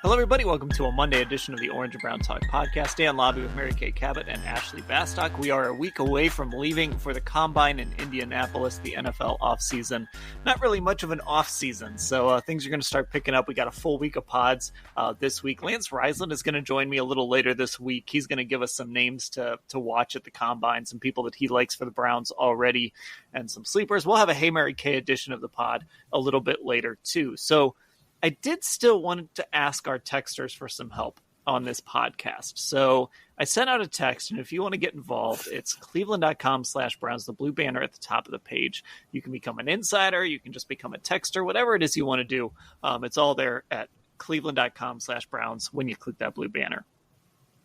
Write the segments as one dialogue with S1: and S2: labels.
S1: Hello, everybody. Welcome to a Monday edition of the Orange and Brown Talk podcast. Dan Lobby with Mary Kay Cabot and Ashley Bastock. We are a week away from leaving for the Combine in Indianapolis, the NFL offseason. Not really much of an offseason, so things are going to start picking up. We got a full week of pods this week. Lance Reisland is going to join me a little later this week. He's going to give us some names to watch at the Combine, some people that he likes for the Browns already, and some sleepers. We'll have a Hey Mary Kay edition of the pod a little bit later, too. So I did still want to ask our texters for some help on this podcast. So I sent out a text, and if you want to get involved, it's cleveland.com/Browns, the blue banner at the top of the page. You can become an insider. You can just become a texter, whatever it is you want to do. It's all there at cleveland.com/Browns when you click that blue banner.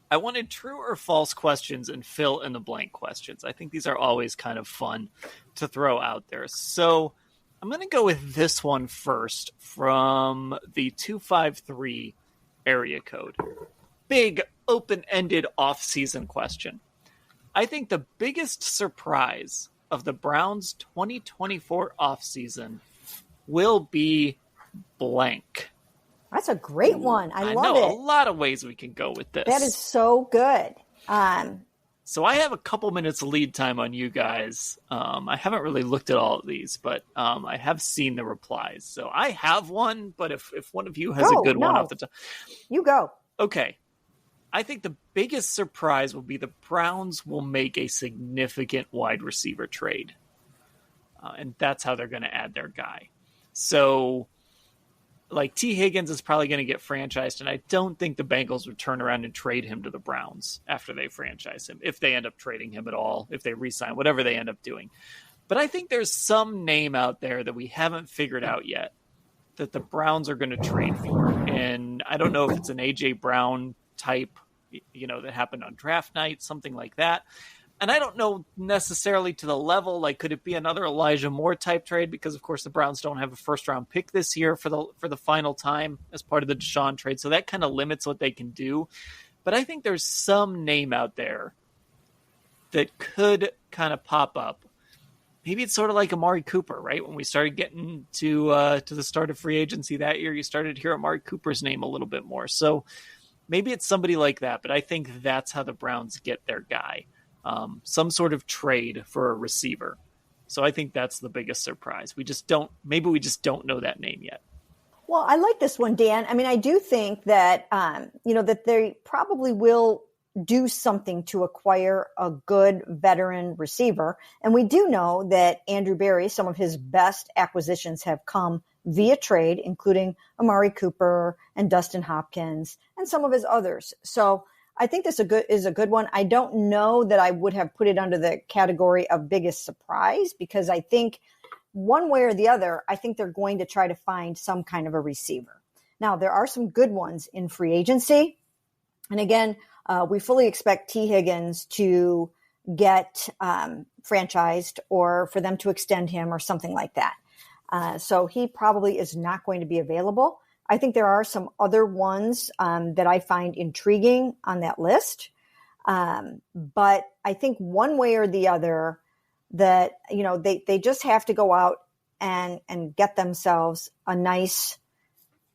S1: I wanted true or false questions and fill in the blank questions. I think these are always kind of fun to throw out there. So I'm going to go with this one first from the 253 area code. Big, open-ended off-season question. I think the biggest surprise of the Browns' 2024 offseason will be blank.
S2: That's a great one. I love
S1: know,
S2: it.
S1: A lot of ways we can go with this.
S2: That is so good.
S1: So I have a couple minutes lead time on you guys. I haven't really looked at all of these, but I have seen the replies. So I have one, but if one of you has a good one off the top.
S2: You go.
S1: Okay. I think the biggest surprise will be the Browns will make a significant wide receiver trade. And that's how they're going to add their guy. So like T. Higgins is probably going to get franchised, and I don't think the Bengals would turn around and trade him to the Browns after they franchise him, if they end up trading him at all, if they re-sign, whatever they end up doing. But I think there's some name out there that we haven't figured out yet that the Browns are going to trade for. And I don't know if it's an A.J. Brown type, that happened on draft night, something like that. And I don't know necessarily to the level, like, could it be another Elijah Moore type trade? Because, of course, the Browns don't have a first-round pick this year for the final time as part of the Deshaun trade. So that kind of limits what they can do. But I think there's some name out there that could kind of pop up. Maybe it's sort of like Amari Cooper, right? When we started getting to the start of free agency that year, you started to hear Amari Cooper's name a little bit more. So maybe it's somebody like that. But I think that's how the Browns get their guy. Some sort of trade for a receiver. So I think that's the biggest surprise. We just don't know that name yet.
S2: Well, I like this one, Dan. I mean, I do think that, that they probably will do something to acquire a good veteran receiver. And we do know that Andrew Berry, some of his best acquisitions have come via trade, including Amari Cooper and Dustin Hopkins and some of his others. So I think this is a good one. I don't know that I would have put it under the category of biggest surprise, because I think one way or the other, I think they're going to try to find some kind of a receiver. Now, there are some good ones in free agency. And again, we fully expect T. Higgins to get franchised, or for them to extend him or something like that. So he probably is not going to be available. I think there are some other ones that I find intriguing on that list. But I think one way or the other that, they just have to go out and get themselves a nice,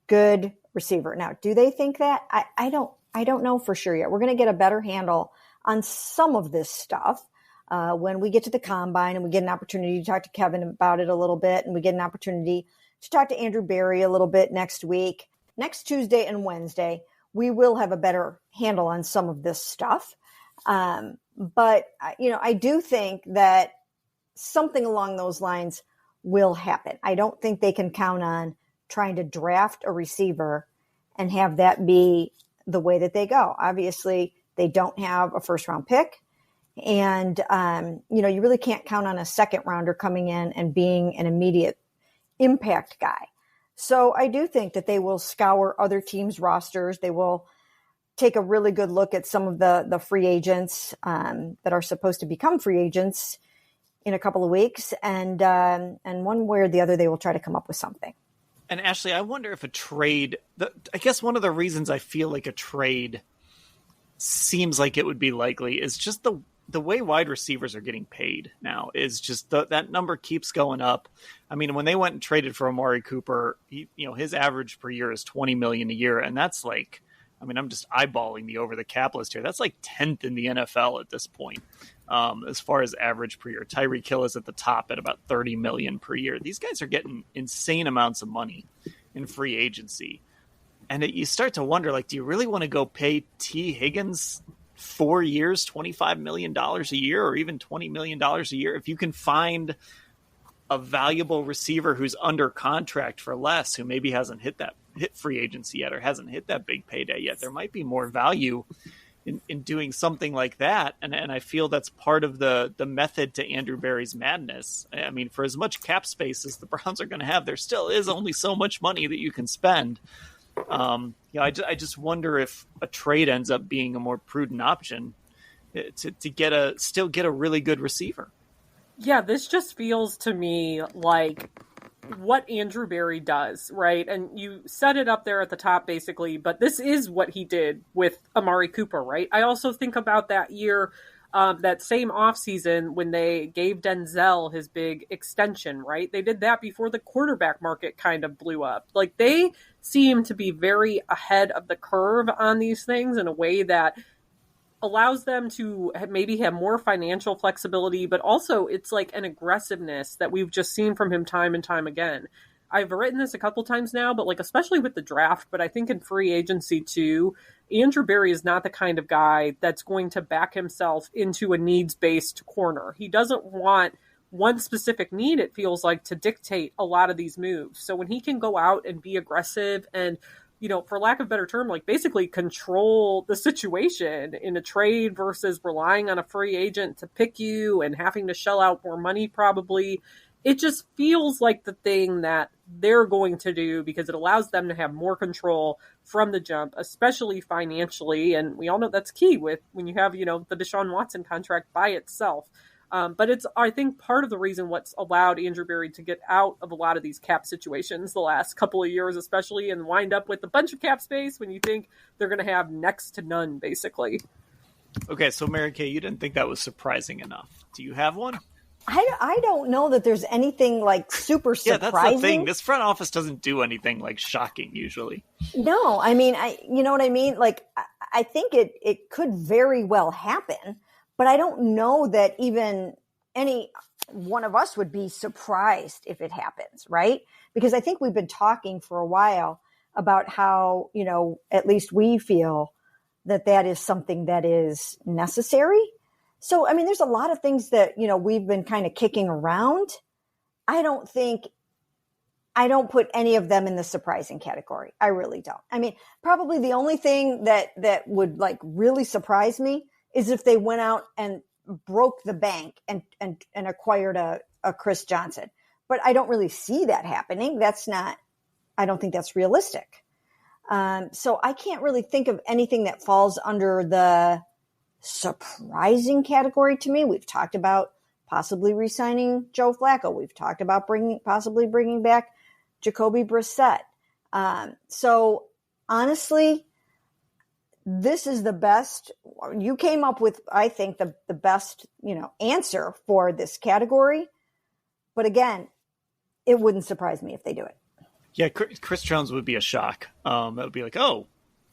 S2: good receiver. Now, do they think that? I don't know for sure yet. We're going to get a better handle on some of this stuff when we get to the Combine and we get an opportunity to talk to Kevin about it a little bit, and we get an opportunity to talk to Andrew Berry a little bit next week. Next Tuesday and Wednesday, we will have a better handle on some of this stuff. But I do think that something along those lines will happen. I don't think they can count on trying to draft a receiver and have that be the way that they go. Obviously, they don't have a first-round pick. And, you really can't count on a second rounder coming in and being an immediate impact guy. So I do think that they will scour other teams' rosters. They will take a really good look at some of the free agents that are supposed to become free agents in a couple of weeks. And one way or the other, they will try to come up with something.
S1: And Ashley, I wonder if a trade, I guess one of the reasons I feel like a trade seems like it would be likely is just the way wide receivers are getting paid now is just that number keeps going up. I mean, when they went and traded for Amari Cooper, his average per year is $20 million a year. And that's like, I mean, I'm just eyeballing the over the cap list here. That's like 10th in the NFL at this point. As far as average per year, Tyreek Hill is at the top at about $30 million per year. These guys are getting insane amounts of money in free agency. And you start to wonder, like, do you really want to go pay T. Higgins 4 years, $25 million a year, or even $20 million a year? If you can find a valuable receiver who's under contract for less, who maybe hasn't hit free agency yet, or hasn't hit that big payday yet, there might be more value in doing something like that. And I feel that's part of the method to Andrew Berry's madness. I mean, for as much cap space as the Browns are going to have, there still is only so much money that you can spend. I just wonder if a trade ends up being a more prudent option to still get a really good receiver.
S3: Yeah, this just feels to me like what Andrew Berry does, right? And you set it up there at the top, basically, but this is what he did with Amari Cooper, right? I also think about that year, that same offseason when they gave Denzel his big extension, right? They did that before the quarterback market kind of blew up. Like, they seem to be very ahead of the curve on these things in a way that allows them to maybe have more financial flexibility, but also it's like an aggressiveness that we've just seen from him time and time again. I've written this a couple times now, but like, especially with the draft, but I think in free agency too, Andrew Berry is not the kind of guy that's going to back himself into a needs-based corner. He doesn't want one specific need, it feels like, to dictate a lot of these moves. So when he can go out and be aggressive and, for lack of a better term, like basically control the situation in a trade versus relying on a free agent to pick you and having to shell out more money probably, it just feels like the thing that they're going to do because it allows them to have more control from the jump, especially financially. And we all know that's key with when you have, the Deshaun Watson contract by itself. But it's, I think, part of the reason what's allowed Andrew Berry to get out of a lot of these cap situations the last couple of years, especially, and wind up with a bunch of cap space when you think they're going to have next to none, basically.
S1: Okay, so Mary Kay, you didn't think that was surprising enough. Do you have one?
S2: I don't know that there's anything like super surprising.
S1: Yeah, that's the thing. This front office doesn't do anything like shocking usually.
S2: No, I mean, you know what I mean? Like, I think it could very well happen, but I don't know that even any one of us would be surprised if it happens, right? Because I think we've been talking for a while about how, at least we feel that is something that is necessary. So, I mean, there's a lot of things that, we've been kind of kicking around. I don't put any of them in the surprising category. I really don't. I mean, probably the only thing that would like really surprise me is if they went out and broke the bank and acquired a Chris Johnson. But I don't really see that happening. I don't think that's realistic. So I can't really think of anything that falls under the surprising category to me. We've talked about possibly re-signing Joe Flacco. We've talked about possibly bringing back Jacoby Brissett. So honestly, this is the best. You came up with, I think, the best, answer for this category. But again, it wouldn't surprise me if they do it.
S1: Yeah, Chris Jones would be a shock. It would be like, oh,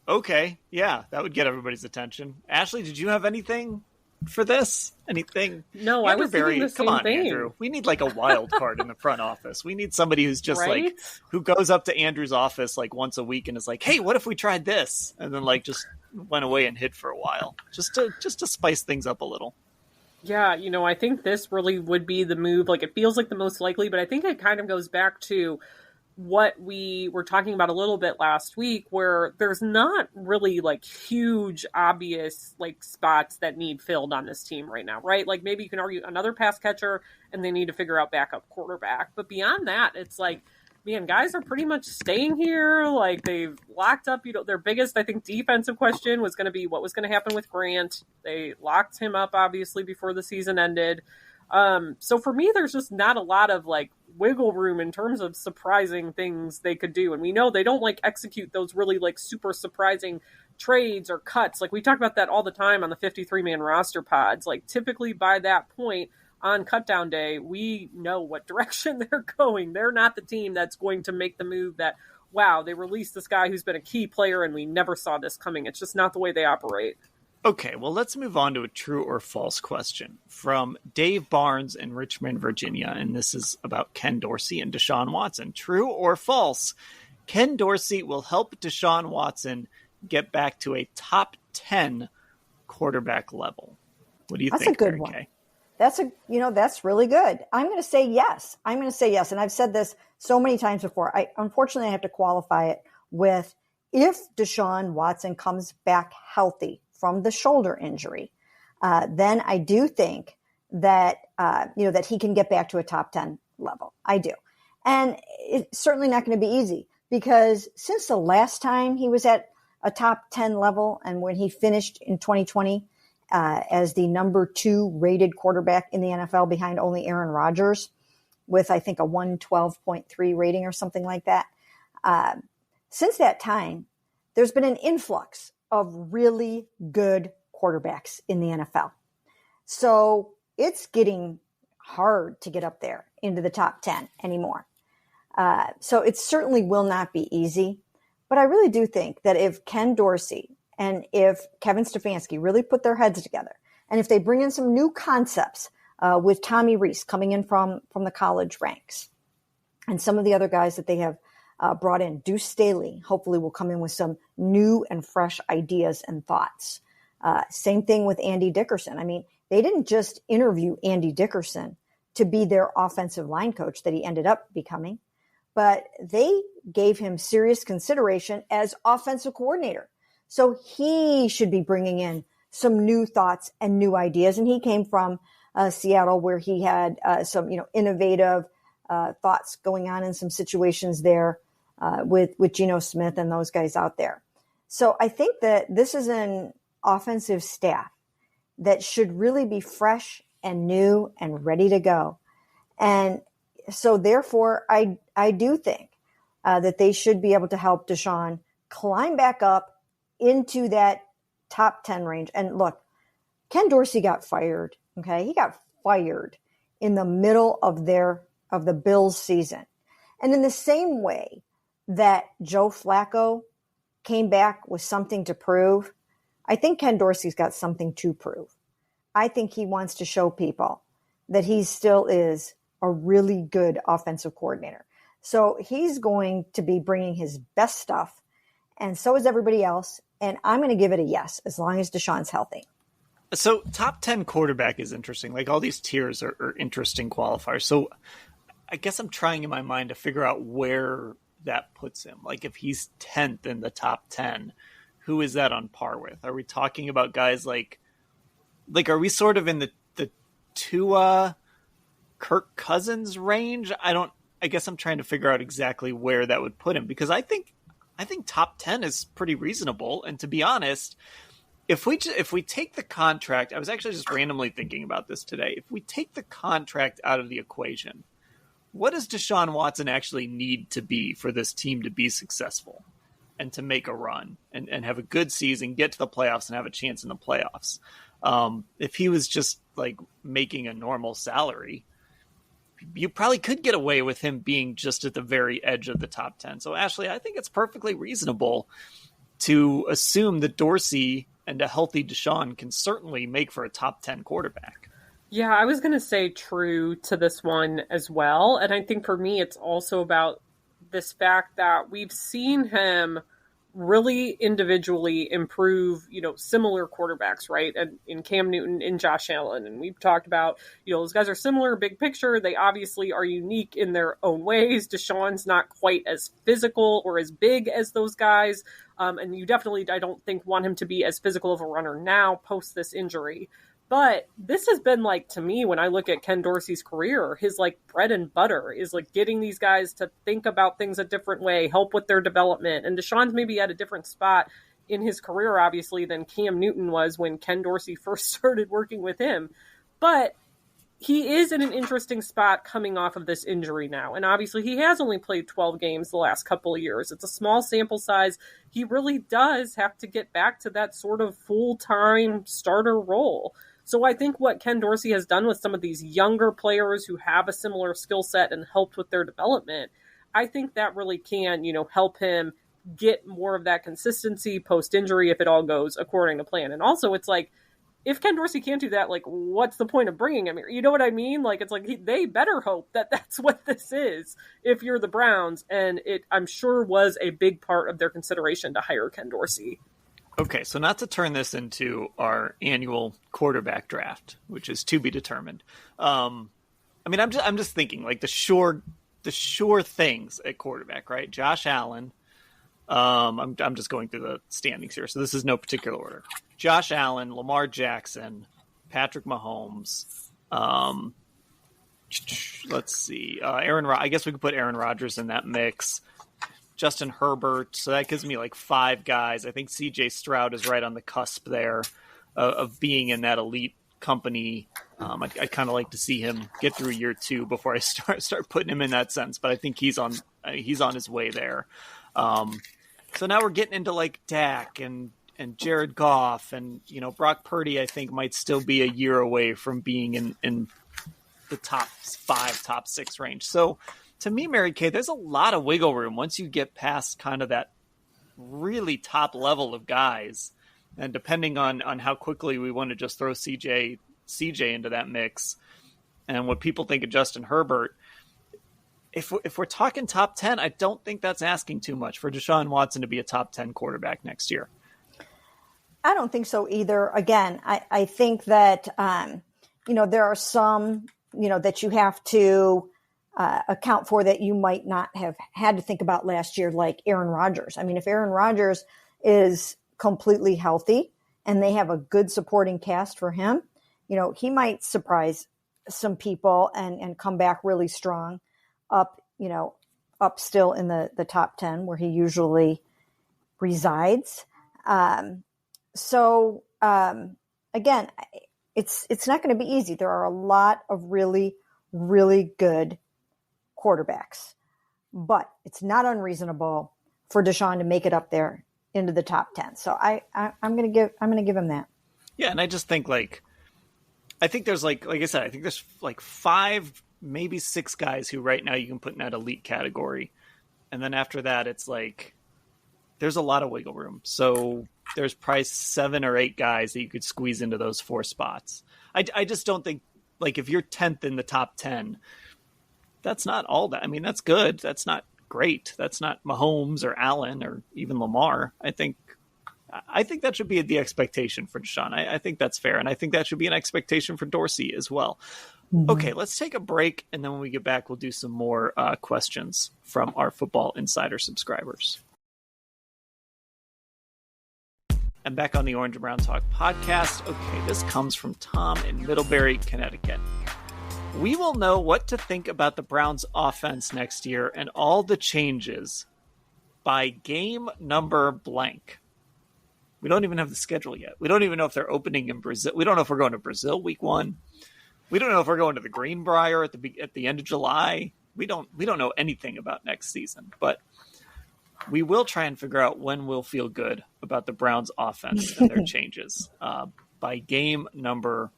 S1: okay, yeah, that would get everybody's attention. Ashley, did you have anything for this? Anything?
S3: No, Andrew, I was thinking the same thing.
S1: Andrew. We need like a wild card in the front office. We need somebody who's just like, who goes up to Andrew's office like once a week and is like, hey, what if we tried this? And then like just went away and hid for a while, just to spice things up a little.
S3: Yeah, I think this really would be the move. Like, it feels like the most likely, but I think it kind of goes back to what we were talking about a little bit last week, where there's not really like huge, obvious like spots that need filled on this team right now, right? Like maybe you can argue another pass catcher and they need to figure out backup quarterback. But beyond that, it's like, man, guys are pretty much staying here. Like they've locked up, their biggest, I think, defensive question was going to be what was going to happen with Grant. They locked him up, obviously, before the season ended. So for me, there's just not a lot of like wiggle room in terms of surprising things they could do. And we know they don't like execute those really like super surprising trades or cuts. Like we talk about that all the time on the 53-man roster pods. Like typically by that point on cutdown day, we know what direction they're going. They're not the team that's going to make the move that, wow, they released this guy who's been a key player and we never saw this coming. It's just not the way they operate.
S1: Okay, well, let's move on to a true or false question from Dave Barnes in Richmond, Virginia. And this is about Ken Dorsey and Deshaun Watson. True or false? Ken Dorsey will help Deshaun Watson get back to a top 10 quarterback level. What do you think?
S2: That's a good one. That's really good. I'm going to say yes. And I've said this so many times before. Unfortunately, I have to qualify it with if Deshaun Watson comes back healthy from the shoulder injury, then I do think that, that he can get back to a top 10 level. I do. And it's certainly not going to be easy because since the last time he was at a top 10 level and when he finished in 2020 as the number 2 rated quarterback in the NFL behind only Aaron Rodgers with, I think, a 112.3 rating or something like that. Since that time, there's been an influx of really good quarterbacks in the NFL. So it's getting hard to get up there into the top 10 anymore. So it certainly will not be easy. But I really do think that if Ken Dorsey and if Kevin Stefanski really put their heads together, and if they bring in some new concepts with Tommy Rees coming in from the college ranks, and some of the other guys that they have brought in, Deuce Staley, hopefully will come in with some new and fresh ideas and thoughts. Same thing with Andy Dickerson. I mean, they didn't just interview Andy Dickerson to be their offensive line coach that he ended up becoming, but they gave him serious consideration as offensive coordinator. So he should be bringing in some new thoughts and new ideas. And he came from Seattle, where he had some, innovative thoughts going on in some situations there with Geno Smith and those guys out there. So I think that this is an offensive staff that should really be fresh and new and ready to go. And so therefore, I do think that they should be able to help Deshaun climb back up into that top 10 range. And look, Ken Dorsey got fired. Okay. He got fired in the middle of the Bills season. And in the same way that Joe Flacco came back with something to prove, I think Ken Dorsey's got something to prove. I think he wants to show people that he still is a really good offensive coordinator. So he's going to be bringing his best stuff, and so is everybody else. And I'm going to give it a yes, as long as Deshaun's healthy.
S1: So top 10 quarterback is interesting. Like all these tiers are interesting qualifiers. So I guess I'm trying in my mind to figure out where that puts him. Like if he's 10th in the top 10, who is that on par with? Are we talking about guys like are we sort of in the Tua, Kirk Cousins range? I guess I'm trying to figure out exactly where that would put him, because I think top 10 is pretty reasonable. And to be honest, if we take the contract, I was actually just randomly thinking about this today. If we take the contract out of the equation, what does Deshaun Watson actually need to be for this team to be successful and to make a run and have a good season, get to the playoffs and have a chance in the playoffs? If he was just like making a normal salary, you probably could get away with him being just at the very edge of the top 10. So Ashley, I think it's perfectly reasonable to assume that Dorsey and a healthy Deshaun can certainly make for a top 10 quarterback.
S3: Yeah, I was going to say true to this one as well. And I think for me, it's also about this fact that we've seen him really individually improve, similar quarterbacks, right? And in Cam Newton, in Josh Allen. And we've talked about, those guys are similar, big picture. They obviously are unique in their own ways. Deshaun's not quite as physical or as big as those guys. And you definitely, I don't think, want him to be as physical of a runner now post this injury. But this has been to me, when I look at Ken Dorsey's career, his bread and butter is getting these guys to think about things a different way, help with their development. And Deshaun's maybe at a different spot in his career, obviously, than Cam Newton was when Ken Dorsey first started working with him. But he is in an interesting spot coming off of this injury now. And obviously he has only played 12 games the last couple of years. It's a small sample size. He really does have to get back to that sort of full-time starter role. So I think what Ken Dorsey has done with some of these younger players who have a similar skill set and helped with their development, I think that really can, help him get more of that consistency post-injury if it all goes according to plan. And also it's like, if Ken Dorsey can't do that, like, what's the point of bringing him here? You know what I mean? Like, it's like they better hope that that's what this is if you're the Browns. And it, I'm sure, was a big part of their consideration to hire Ken Dorsey.
S1: Okay, so not to turn this into our annual quarterback draft, which is to be determined. I'm just thinking like the sure things at quarterback, right? Josh Allen. I'm just going through the standings here, so this is no particular order. Josh Allen, Lamar Jackson, Patrick Mahomes. Let's see. I guess we could put Aaron Rodgers in that mix. Justin Herbert. So that gives me like 5 guys. I think CJ Stroud is right on the cusp there of being in that elite company. I kind of like to see him get through year 2 before I start putting him in that sense. But I think he's on his way there. So now we're getting into like Dak and Jared Goff and, Brock Purdy, I think might still be a year away from being in the top 5, top 6 range. So to me, Mary Kay, there's a lot of wiggle room once you get past kind of that really top level of guys. And depending on how quickly we want to just throw CJ into that mix and what people think of Justin Herbert, if we're talking top 10, I don't think that's asking too much for Deshaun Watson to be a top 10 quarterback next year.
S2: I don't think so either. Again, I think that, there are some, that you have to account for that you might not have had to think about last year, like Aaron Rodgers. I mean, if Aaron Rodgers is completely healthy and they have a good supporting cast for him, he might surprise some people and come back really strong up still in the top 10 where he usually resides. So again, it's not going to be easy. There are a lot of really, really good quarterbacks, but it's not unreasonable for Deshaun to make it up there into the top 10. So I'm going to give him that.
S1: Yeah. And I just think I think there's like I said, I think there's like 5, maybe 6 guys who right now you can put in that elite category. And then after that, it's like, there's a lot of wiggle room. So there's probably 7 or 8 guys that you could squeeze into those 4 spots. I just don't think, like, if you're 10th in the top 10, that's not all that. I mean, that's good. That's not great. That's not Mahomes or Allen or even Lamar. I think that should be the expectation for Deshaun. I think that's fair. And I think that should be an expectation for Dorsey as well. Mm-hmm. Okay, let's take a break. And then when we get back, we'll do some more questions from our Football Insider subscribers. I'm back on the Orange and Brown Talk podcast. Okay, this comes from Tom in Middlebury, Connecticut. We will know what to think about the Browns offense next year and all the changes by game number blank. We don't even have the schedule yet. We don't even know if they're opening in Brazil. We don't know if we're going to Brazil week 1. We don't know if we're going to the Greenbrier at the end of July. We don't know anything about next season, but we will try and figure out when we'll feel good about the Browns offense and their changes by game number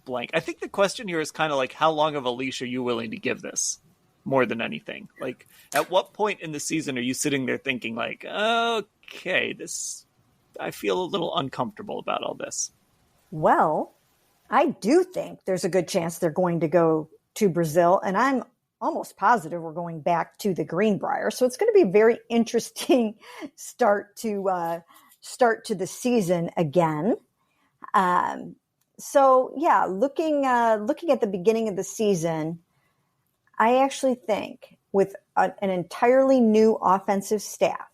S1: blank. I think the question here is kind of like, how long of a leash are you willing to give this more than anything? Like, at what point in the season are you sitting there thinking like, okay, I feel a little uncomfortable about all this?
S2: Well, I do think there's a good chance they're going to go to Brazil, and I'm almost positive we're going back to the Greenbrier. So it's going to be a very interesting start to the season again. So yeah, looking at the beginning of the season, I actually think with an entirely new offensive staff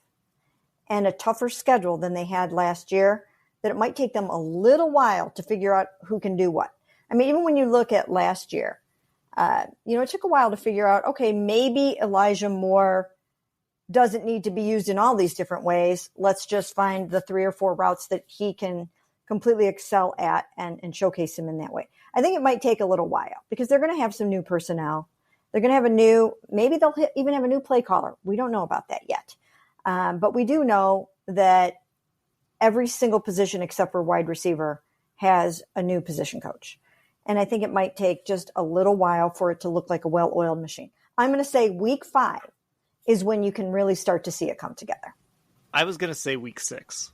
S2: and a tougher schedule than they had last year, that it might take them a little while to figure out who can do what. I mean, even when you look at last year, it took a while to figure out, okay, maybe Elijah Moore doesn't need to be used in all these different ways. Let's just find the 3 or 4 routes that he can completely excel at and showcase him in that way. I think it might take a little while because they're going to have some new personnel. They're going to have maybe they'll even have a new play caller. We don't know about that yet. But we do know that every single position except for wide receiver has a new position coach. And I think it might take just a little while for it to look like a well-oiled machine. I'm going to say week 5 is when you can really start to see it come together.
S1: I was going to say week 6.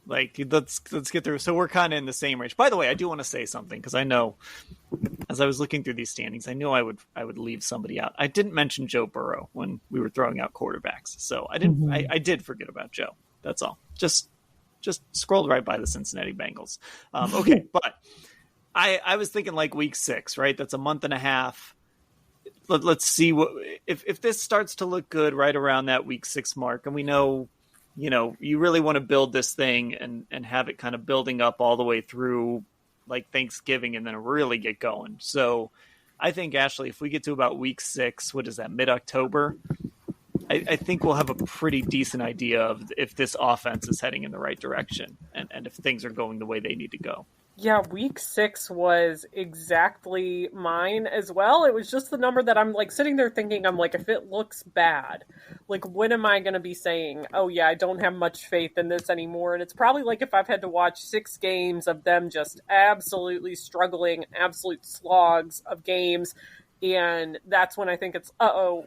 S1: Like, let's get through. So we're kind of in the same range. By the way, I do want to say something because I know as I was looking through these standings, I knew I would leave somebody out. I didn't mention Joe Burrow when we were throwing out quarterbacks. So I didn't, I did forget about Joe. That's all. Just scrolled right by the Cincinnati Bengals. Okay. But I was thinking like week 6, right? That's a month and a half. Let's see what, if this starts to look good right around that week 6 mark, and we know, you really want to build this thing and have it kind of building up all the way through like Thanksgiving and then really get going. So I think, Ashley, if we get to about week 6, what is that, mid-October, I think we'll have a pretty decent idea of if this offense is heading in the right direction and if things are going the way they need to go.
S3: Yeah, week 6 was exactly mine as well. It was just the number that I'm like sitting there thinking, I'm like, if it looks bad, like when am I going to be saying, oh yeah, I don't have much faith in this anymore? And it's probably like if I've had to watch 6 games of them just absolutely struggling, absolute slogs of games. And that's when I think it's,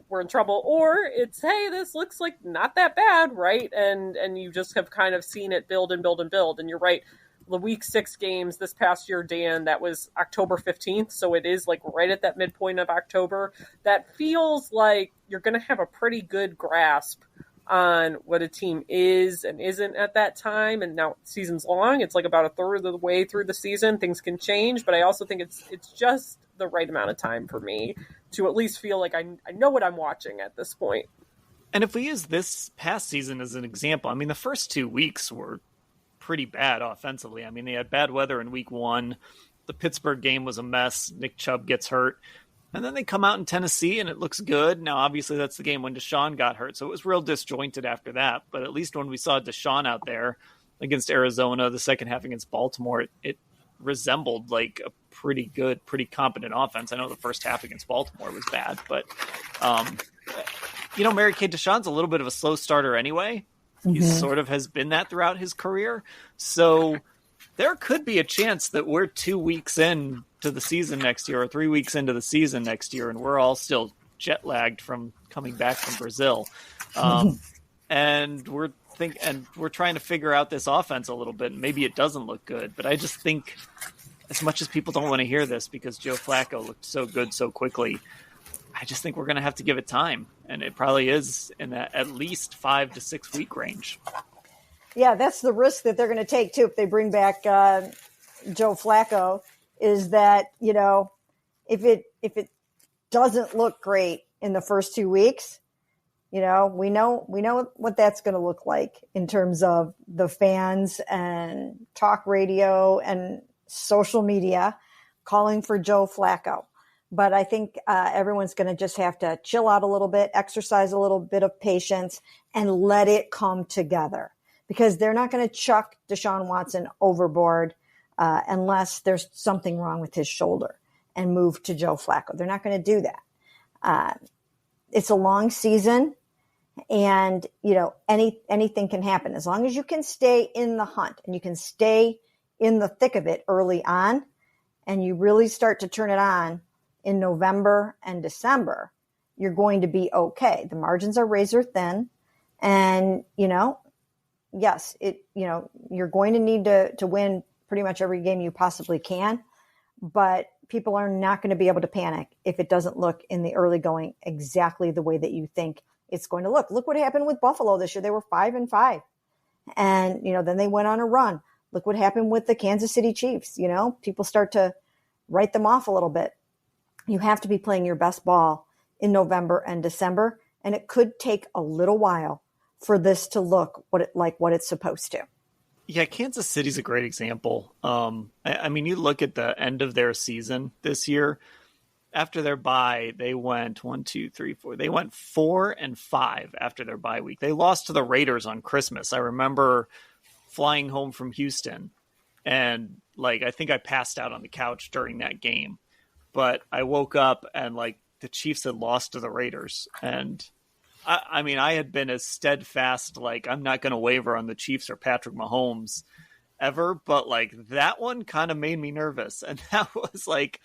S3: we're in trouble. Or it's, hey, this looks like not that bad, right? And you just have kind of seen it build and build and build. And you're right. The week 6 games this past year, Dan, that was October 15th. So it is like right at that midpoint of October. That feels like you're going to have a pretty good grasp on what a team is and isn't at that time. And now season's long. It's like about a third of the way through the season. Things can change, but I also think it's just the right amount of time for me to at least feel like I know what I'm watching at this point.
S1: And if we use this past season as an example, I mean, the first 2 weeks were pretty bad offensively. I mean, they had bad weather in week 1. The Pittsburgh game was a mess. Nick Chubb gets hurt. And then they come out in Tennessee and it looks good. Now, obviously, that's the game when Deshaun got hurt. So it was real disjointed after that. But at least when we saw Deshaun out there against Arizona, the second half against Baltimore, it resembled like a pretty good, pretty competent offense. I know the first half against Baltimore was bad. But, Mary Kay Deshaun's a little bit of a slow starter anyway. He sort of has been that throughout his career. So there could be a chance that we're 2 weeks into the season next year or 3 weeks into the season next year, and we're all still jet lagged from coming back from Brazil. And we're trying to figure out this offense a little bit. And maybe it doesn't look good, but I just think as much as people don't want to hear this because Joe Flacco looked so good so quickly, I just think we're going to have to give it time. And it probably is in that at least 5 to 6 week range.
S2: Yeah, that's the risk that they're going to take, too, if they bring back Joe Flacco, is that, if it doesn't look great in the first 2 weeks, we know what that's going to look like in terms of the fans and talk radio and social media calling for Joe Flacco. But I think everyone's going to just have to chill out a little bit, exercise a little bit of patience, and let it come together. Because they're not going to chuck Deshaun Watson overboard unless there's something wrong with his shoulder and move to Joe Flacco. They're not going to do that. It's a long season, and anything can happen. As long as you can stay in the hunt and you can stay in the thick of it early on, and you really start to turn it on in November and December, you're going to be okay. The margins are razor thin, and yes, you're going to need to win pretty much every game you possibly can, but people are not going to be able to panic if it doesn't look in the early going exactly the way that you think it's going to look. Look what happened with Buffalo this year. They were 5-5, and then they went on a run. Look what happened with the Kansas City Chiefs. People start to write them off a little bit. You have to be playing your best ball in November and December, and it could take a little while for this to look what it's supposed to.
S1: Yeah, Kansas City's a great example. I mean, you look at the end of their season this year. After their bye, they went 1, 2, 3, 4. They went 4-5 after their bye week. They lost to the Raiders on Christmas. I remember flying home from Houston And like, I think I passed out on the couch during that game, but I woke up and like the Chiefs had lost to the Raiders. And I mean, I had been as steadfast, like, I'm not going to waver on the Chiefs or Patrick Mahomes ever, but like that one kind of made me nervous. And that was like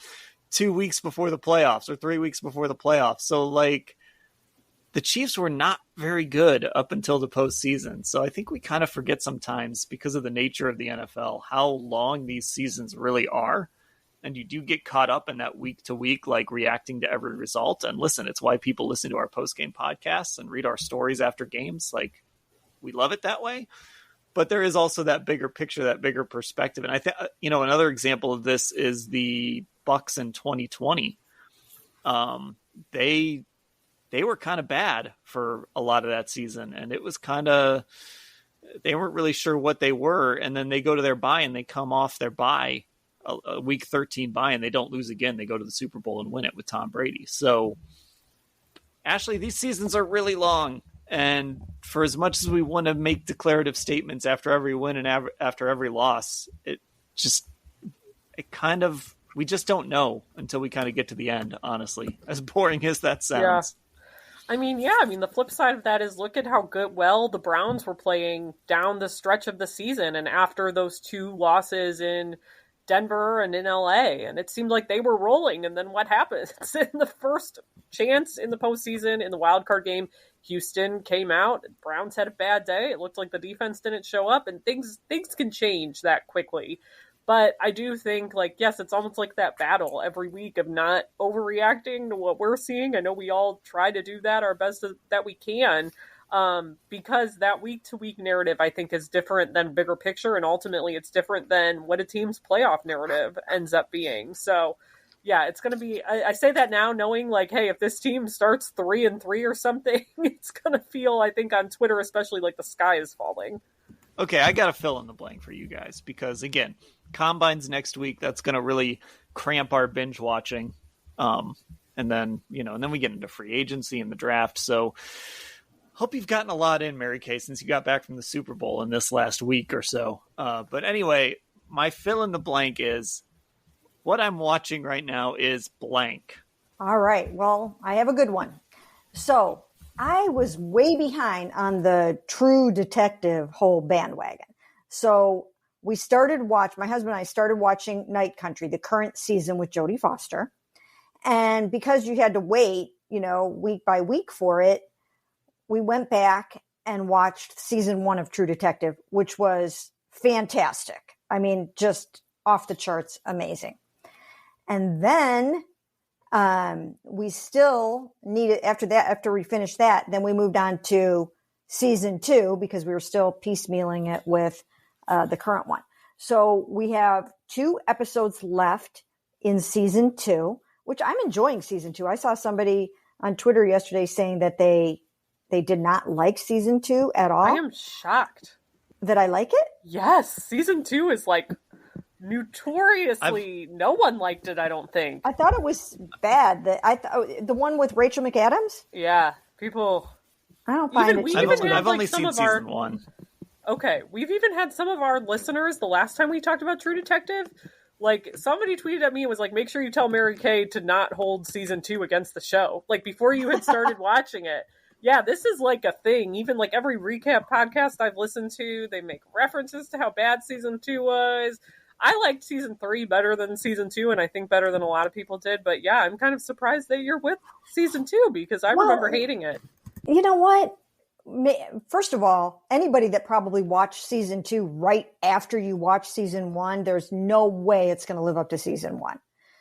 S1: 2 weeks before the playoffs or 3 weeks before the playoffs. So like the Chiefs were not very good up until the postseason. So I think we kind of forget sometimes, because of the nature of the NFL, how long these seasons really are. And you do get caught up in that week to week, like reacting to every result. And listen, it's why people listen to our post-game podcasts and read our stories after games. Like, we love it that way. But there is also that bigger picture, that bigger perspective. And I think, another example of this is the Bucs in 2020. They were kind of bad for a lot of that season. And it was kind of, they weren't really sure what they were. And then they go to their bye and they come off their bye, a week 13 bye, and they don't lose again. They go to the Super Bowl and win it with Tom Brady. So, Ashley, these seasons are really long. And for as much as we want to make declarative statements after every win and after every loss, we just don't know until we kind of get to the end, honestly, as boring as that sounds.
S3: I mean, the flip side of that is look at how well the Browns were playing down the stretch of the season and after those 2 losses in Denver and in LA, and it seemed like they were rolling. And then what happens? In the first chance in the postseason, in the wild card game, Houston came out. Browns had a bad day. It looked like the defense didn't show up, and things can change that quickly. But I do think, like, yes, it's almost like that battle every week of not overreacting to what we're seeing. I know we all try to do that our best that we can. Because that week-to-week narrative, I think, is different than bigger picture, and ultimately it's different than what a team's playoff narrative ends up being. So, yeah, it's going to be, I say that now knowing, like, hey, if this team starts 3-3 or something, it's going to feel, I think, on Twitter especially, like the sky is falling.
S1: Okay, I got to fill in the blank for you guys, because, again, Combine's next week. That's going to really cramp our binge watching. And then we get into free agency and the draft. So, hope you've gotten a lot in, Mary Kay, since you got back from the Super Bowl in this last week or so. But anyway, my fill in the blank is what I'm watching right now is blank.
S2: All right. Well, I have a good one. So I was way behind on the True Detective whole bandwagon. So my husband and I started watching Night Country, the current season with Jodie Foster. And because you had to wait, week by week for it, we went back and watched season 1 of True Detective, which was fantastic. I mean, just off the charts, amazing. And then we still needed, after we finished that, then we moved on to season 2 because we were still piecemealing it with the current one. So we have 2 episodes left in season 2, which I'm enjoying season 2. I saw somebody on Twitter yesterday saying that they did not like season 2 at all.
S3: I am shocked.
S2: That I like it?
S3: Yes. Season 2 is like notoriously, no one liked it, I don't think.
S2: I thought it was bad. The one with Rachel McAdams?
S3: Yeah. People.
S2: I don't find it.
S1: I've only seen season 1.
S3: Okay. We've even had some of our listeners, the last time we talked about True Detective, like, somebody tweeted at me and was like, make sure you tell Mary Kay to not hold season 2 against the show. Like, before you had started watching it. Yeah, this is like a thing. Even like every recap podcast I've listened to, they make references to how bad season 2 was. I liked season 3 better than season 2, and I think better than a lot of people did. But yeah, I'm kind of surprised that you're with season 2 because I remember hating it.
S2: You know what? First of all, anybody that probably watched season 2 right after you watch season 1, there's no way it's going to live up to season 1.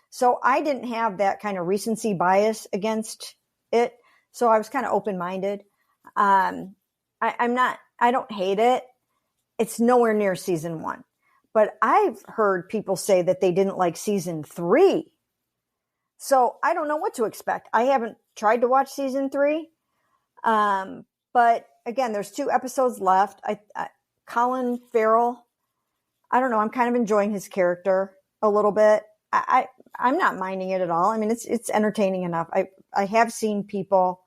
S2: So I didn't have that kind of recency bias against it. So I was kind of open-minded. I don't hate it. It's nowhere near season 1. But I've heard people say that they didn't like season 3. So I don't know what to expect. I haven't tried to watch season 3. But again, there's 2 episodes left. Colin Farrell, I don't know. I'm kind of enjoying his character a little bit. I'm not minding it at all. I mean, it's entertaining enough. I have seen people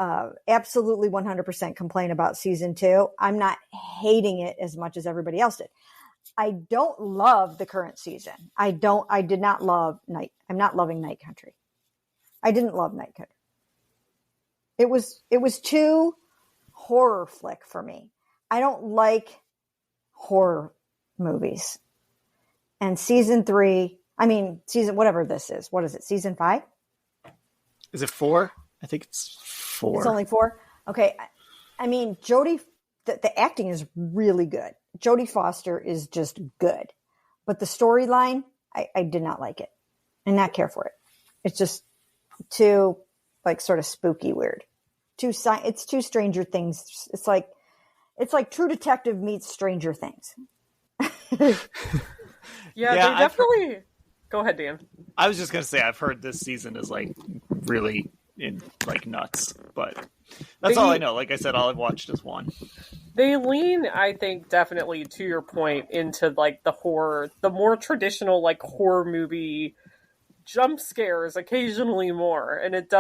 S2: absolutely 100% complain about season 2. I'm not hating it as much as everybody else did. I don't love the current season. I'm not loving Night Country. I didn't love Night Country. It was too horror flick for me. I don't like horror movies. And season whatever this is. What is it? Season 5?
S1: Is it 4? I think it's 4.
S2: It's only 4? Okay. I mean, Jodie, the acting is really good. Jodie Foster is just good. But the storyline, I did not like it. And not care for it. It's just too, like, sort of spooky weird. It's too Stranger Things. It's like True Detective meets Stranger Things.
S3: Yeah, they definitely. Go ahead, Dan.
S1: I was just gonna say I've heard this season is like really nuts, but that's all I know. Like I said, all I've watched is one.
S3: They lean, I think, definitely to your point into like the horror, the more traditional like horror movie jump scares, occasionally more, and it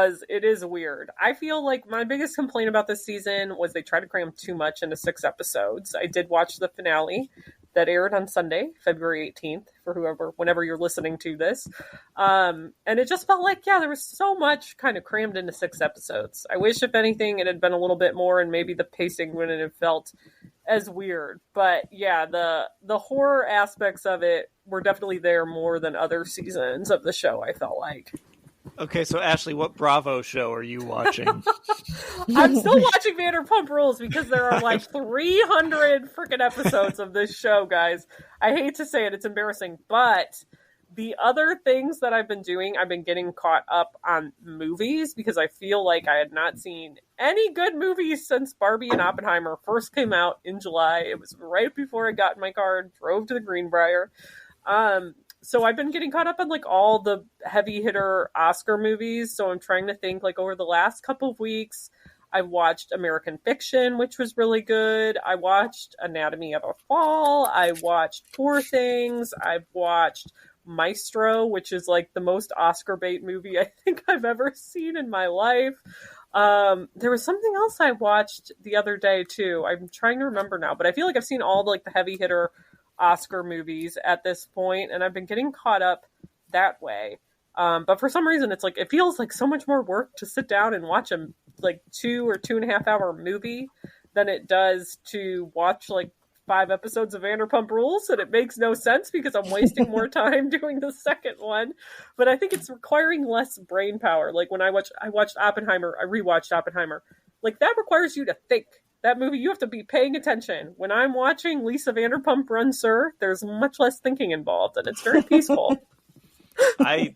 S3: is weird. I feel like my biggest complaint about this season was they tried to cram too much into 6 episodes. I did watch the finale that aired on Sunday, February 18th, for whenever you're listening to this. And it just felt like, there was so much kind of crammed into 6 episodes. I wish, if anything, it had been a little bit more, and maybe the pacing wouldn't have felt as weird. But yeah, the horror aspects of it were definitely there more than other seasons of the show, I felt like.
S1: Okay, so Ashley, what Bravo show are you watching?
S3: I'm still watching Vanderpump Rules because there are like 300 freaking episodes of this show, guys. I hate to say it, it's embarrassing, but the other things that I've been doing, I've been getting caught up on movies because I feel like I had not seen any good movies since Barbie and Oppenheimer first came out in July. It was right before I got in my car and drove to the Greenbrier. So I've been getting caught up on like all the heavy hitter Oscar movies. So I'm trying to think, like, over the last couple of weeks, I watched American Fiction, which was really good. I watched Anatomy of a Fall. I watched Poor Things. I've watched Maestro, which is like the most Oscar bait movie I think I've ever seen in my life. There was something else I watched the other day too. I'm trying to remember now, but I feel like I've seen all the heavy hitter Oscar movies at this point, and I've been getting caught up that way. But for some reason, it's like it feels like so much more work to sit down and watch a 2 or 2.5 hour movie than it does to watch 5 episodes of Vanderpump Rules, and it makes no sense because I'm wasting more time doing the second one. But I think it's requiring less brain power. Like when I watched Oppenheimer, I rewatched Oppenheimer. Like that requires you to think. That movie, you have to be paying attention. When I'm watching Lisa Vanderpump Run Sir, there's much less thinking involved, and it's very peaceful.
S1: I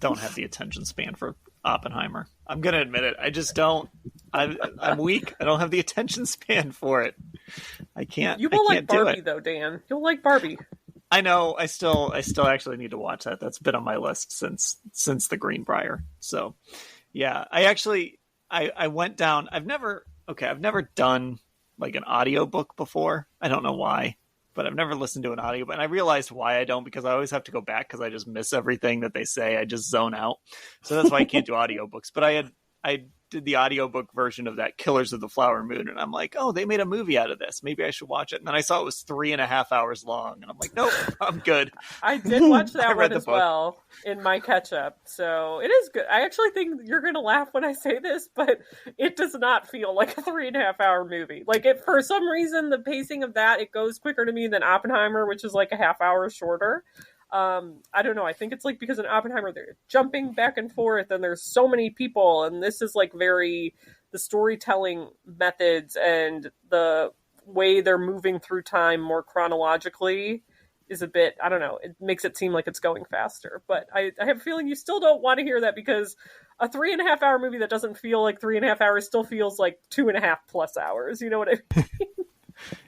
S1: don't have the attention span for Oppenheimer. I'm going to admit it. I just don't. I'm weak. I don't have the attention span for it. I can't.
S3: You will like Barbie, though, Dan. You'll like Barbie.
S1: I know. I still actually need to watch that. That's been on my list since the Greenbrier. So, yeah, I went down. I've never done like an audiobook before. I don't know why, but I've never listened to an audiobook. And I realized why I don't, because I always have to go back because I just miss everything that they say. I just zone out. So that's why I can't do audiobooks. But I did the audiobook version of that Killers of the Flower Moon, and I'm like, oh, they made a movie out of this. Maybe I should watch it. And then I saw it was 3.5 hours long, and I'm like, nope, I'm good.
S3: I did watch that one as well in my catch up, so it is good. I actually think you're gonna laugh when I say this, but it does not feel like a 3.5 hour movie. Like it, for some reason, the pacing of that, it goes quicker to me than Oppenheimer, which is like a half hour shorter. I don't know. I think it's like because in Oppenheimer they're jumping back and forth and there's so many people, and this is like the storytelling methods and the way they're moving through time more chronologically is a bit, I don't know, it makes it seem like it's going faster. But I have a feeling you still don't want to hear that, because a 3.5 hour movie that doesn't feel like 3.5 hours still feels like 2.5 plus hours. You know what I mean?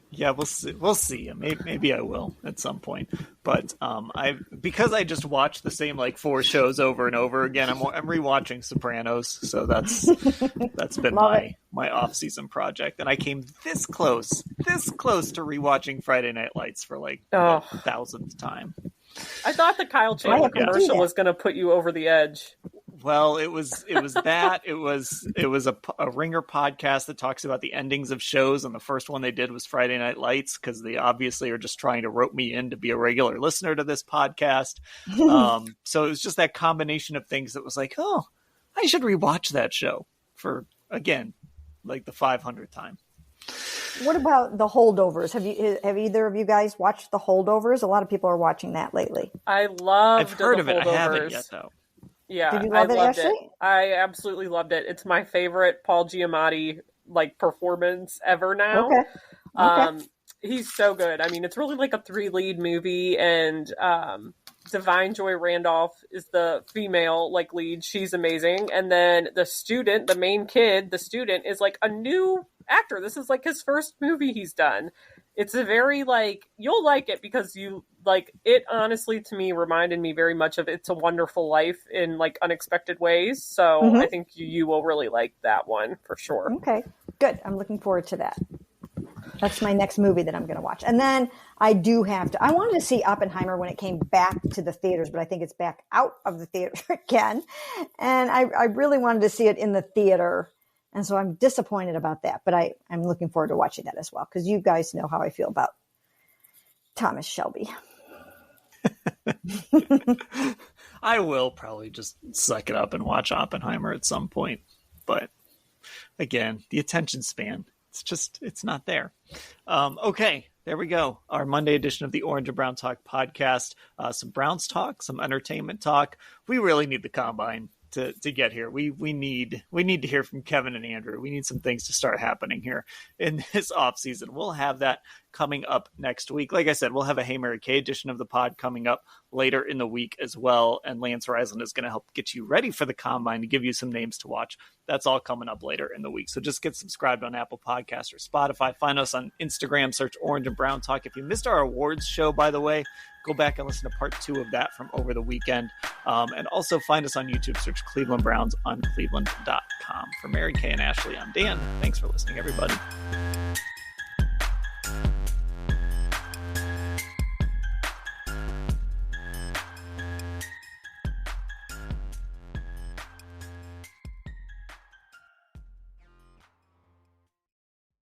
S1: Yeah, we'll see. Maybe I will at some point. But because I just watched the same 4 shows over and over again. I'm rewatching Sopranos, so that's been my off-season project. And I came this close to rewatching Friday Night Lights for the 1,000th time.
S3: I thought the Kyle Chandler commercial was going to put you over the edge
S1: Well, it was that it was a Ringer podcast that talks about the endings of shows, and the first one they did was Friday Night Lights because they obviously are just trying to rope me in to be a regular listener to this podcast. So it was just that combination of things that was like, oh, I should rewatch that show for, again, like the 500th time.
S2: What about The Holdovers? Have either of you guys watched The Holdovers? A lot of people are watching that lately.
S1: I've heard of it. I haven't yet, though.
S3: Yeah,
S2: did you love it, Ashley?
S3: I absolutely loved it. It's my favorite Paul Giamatti performance ever now.
S2: Okay.
S3: He's so good. I mean, it's really like a 3-lead movie, and Divine Joy Randolph is the female lead. She's amazing. And then the main kid, is like a new actor. This is like his first movie he's done. It's a very you'll like it because you it. Honestly, to me, reminded me very much of It's a Wonderful Life in unexpected ways. So I think you will really like that one for sure.
S2: Okay, good. I'm looking forward to that. That's my next movie that I'm going to watch. And then I wanted to see Oppenheimer when it came back to the theaters, but I think it's back out of the theater again. And I really wanted to see it in the theater. And so I'm disappointed about that, but I'm looking forward to watching that as well, because you guys know how I feel about Thomas Shelby.
S1: I will probably just suck it up and watch Oppenheimer at some point. But again, the attention span, it's not there. Okay, there we go. Our Monday edition of the Orange and Brown Talk podcast. Some Browns talk, some entertainment talk. We really need the combine to get here. We need to hear from Kevin and Andrew. We need some things to start happening here in this offseason. We'll have that coming up next week. Like I said, we'll have a Hey Mary Kay edition of the pod coming up later in the week as well. And Lance Risland is going to help get you ready for the combine to give you some names to watch. That's all coming up later in the week. So just get subscribed on Apple Podcasts or Spotify. Find us on Instagram, search Orange and Brown Talk. If you missed our awards show, by the way, go back and listen to part 2 of that from over the weekend. And also find us on YouTube, search Cleveland Browns on cleveland.com. For Mary Kay and Ashley, I'm Dan. Thanks for listening, everybody.